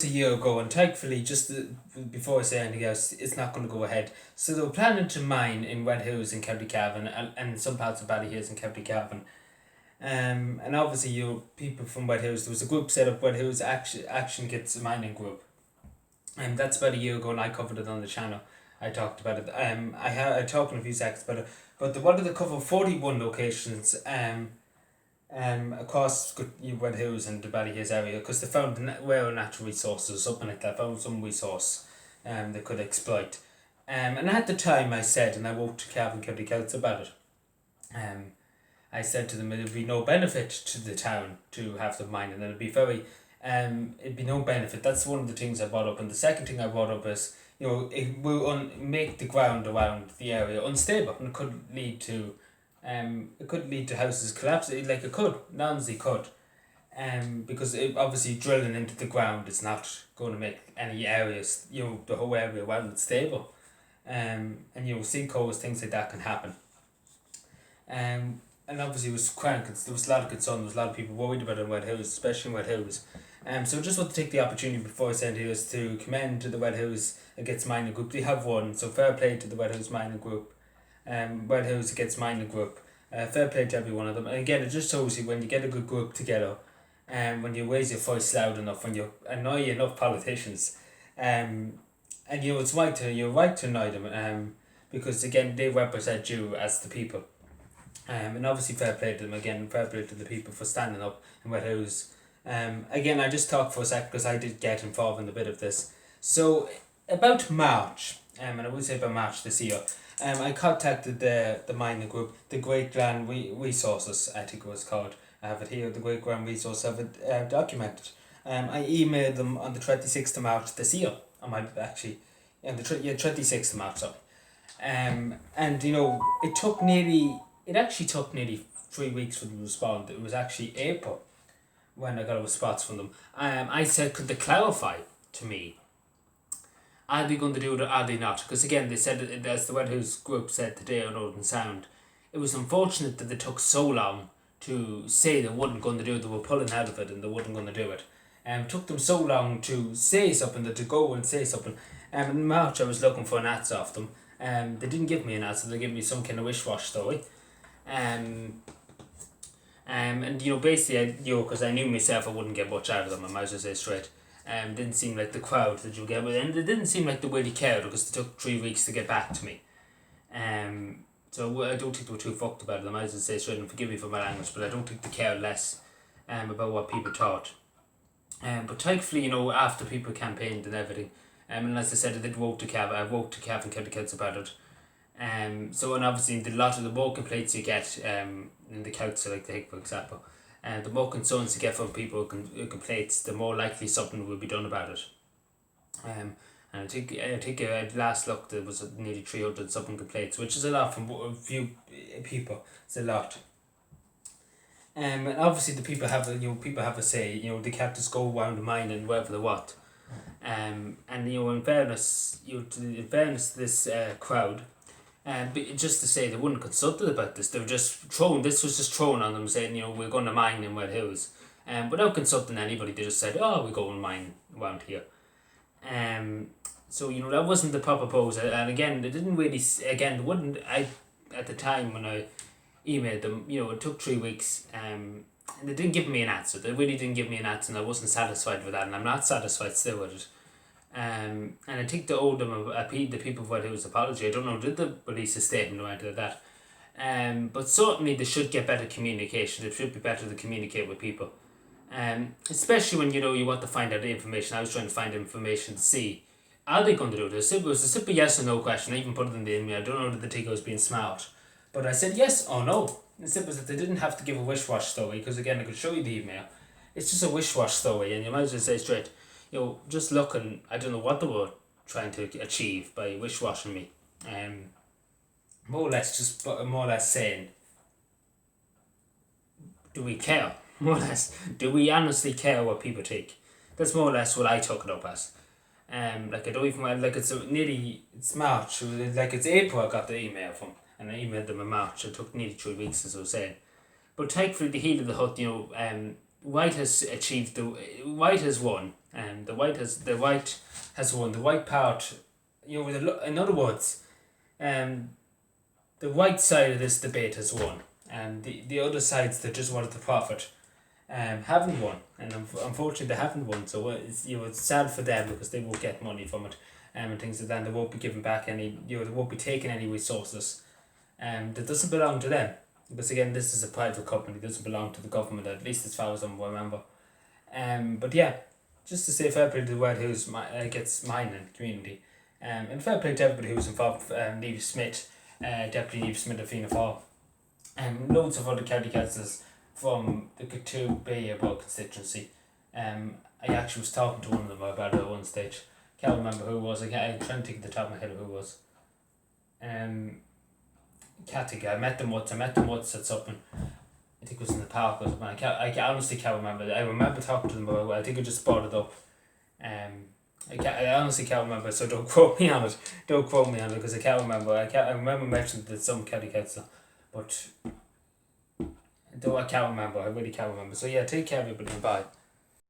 a year ago, and thankfully, before I say anything else, it's not going to go ahead. So they were planning to mine in redhills in County Cavan and some parts of Ballyhills in County Cavan. And obviously, people from redhills, there was a group set up, redhills Action Gets a Mining Group. And that's about a year ago, and I covered it on the channel. I talked about it. I talked in a few seconds about it, but they wanted to cover 41 locations. Across Red Hills and the Ballyhills area, because they found rare natural resources or something like that. Found some resource they could exploit. And at the time I said, and I wrote to Cavan County Council about it, I said to them it'd be no benefit to the town to have the mine, and it'd be no benefit. That's one of the things I brought up. And the second thing I brought up is, it will make the ground around the area unstable, and it could lead to houses collapsing. Like it could, Nancy could, because obviously drilling into the ground is not going to make any areas, the whole area around it stable, and sinkholes, things like that can happen. And obviously it was crank. There was a lot of concern. There was a lot of people worried about it in Red Hills, especially in Red Hills. So I just want to take the opportunity before I send here is to commend to the Red Hills Against Mining Group. They have one, so fair play to the Red Hills Mining Group. Red Hills Against Mining Group. Fair play to every one of them. And again, it just shows you when you get a good group together, when you raise your voice loud enough, when you annoy enough politicians, and you're right to annoy them, because again they represent you as the people. And obviously fair play to them again. Fair play to the people for standing up in Red Hills. Again, I just talked for a sec because I did get involved in a bit of this. So about March, and I would say about March this year, I contacted the mining group, the Great Grand Resources, I think it was called. I have it here, the Great Grand Resources, I have it documented. I emailed them on the 26th of March this year. I might actually, on the 26th of March, sorry. And it actually took nearly 3 weeks for them to respond. It was actually April when I got a response from them. I said, could they clarify to me, are they going to do it or are they not? Because again, they said, as the Red Hills group said today on Northern Sound, it was unfortunate that they took so long to say they weren't going to do it. They were pulling out of it and they weren't going to do it. It took them so long to say something, to go and say something. In March I was looking for an answer off them. They didn't give me an answer. They gave me some kind of wish-wash story. And basically, because I knew myself I wouldn't get much out of them, I might as well say straight. Didn't seem like the crowd that you get with, and it didn't seem like they really cared because it took 3 weeks to get back to me. So I don't think they were too fucked about it. I might as well say straight, and forgive me for my language, but I don't think they care less about what people thought. But thankfully, after people campaigned and everything, and as I said, I wrote to Cavan County Council about it. And obviously a lot of the more complaints you get in the council, like the Hick, for example, and the more concerns you get from people complaints, the more likely something will be done about it. And I think at last look there was nearly 300 something complaints, which is a lot from a few people. It's a lot. And obviously the people have a say. They can't just go around the mine and wherever they want. In fairness, to this crowd. Just to say they wouldn't consulted about this, they were just this was just thrown on them saying, we're going to mine in Red Hills. Without consulting anybody, they just said, we're going to mine around here. That wasn't the proper pose. And again, they didn't really, at the time when I emailed them, it took 3 weeks, and they didn't give me an answer. They really didn't give me an answer, and I wasn't satisfied with that, and I'm not satisfied still with it. And I think they owed them the people for it was apology. I don't know, did they release a statement or anything like that? But certainly they should get better communication. It should be better to communicate with people. Especially when you want to find out the information. I was trying to find information to see, are they going to do this? It was a simple yes or no question. I even put it in the email. I don't know that the think I was being smart, but I said yes or no. It's simple as that they didn't have to give a wish-wash story, because again I could show you the email. It's just a wish-wash story, and you might as well say straight, just looking, I don't know what they were trying to achieve by wish-washing me. More or less saying, do we care? More or less, do we honestly care what people think? That's more or less what I took it up as. I don't even, it's March, it's April I got the email from, and I emailed them in March. It took nearly 3 weeks, as I was saying. But thankfully the heel of the hut, White has won. And the white has won. The white part, in other words, the white side of this debate has won, and the other sides that just wanted the profit, haven't won, and unfortunately they haven't won. So it's sad for them because they won't get money from it, and things like that. They won't be giving back any. They won't be taking any resources, that doesn't belong to them. Because again, this is a private company. It doesn't belong to the government, at least as far as I remember. But yeah, just to say fair play to the world who's gets mining community. And fair play to everybody who's involved. Neve Smith, Deputy Neve Smith of Fianna Fáil. Loads of other county councillors from the Katoon Bay about constituency. I actually was talking to one of them about it at one stage. Can't remember who it was. I'm trying to think at the top of my head who it was. I met them once at something. I think it was in the park or something. I honestly can't remember. I remember talking to them about it. I think I just brought it up. I honestly can't remember, so don't quote me on it. Don't quote me on it because I can't remember. I remember mentioning that some county council, but though I can't remember. I really can't remember. So yeah, take care everybody and bye.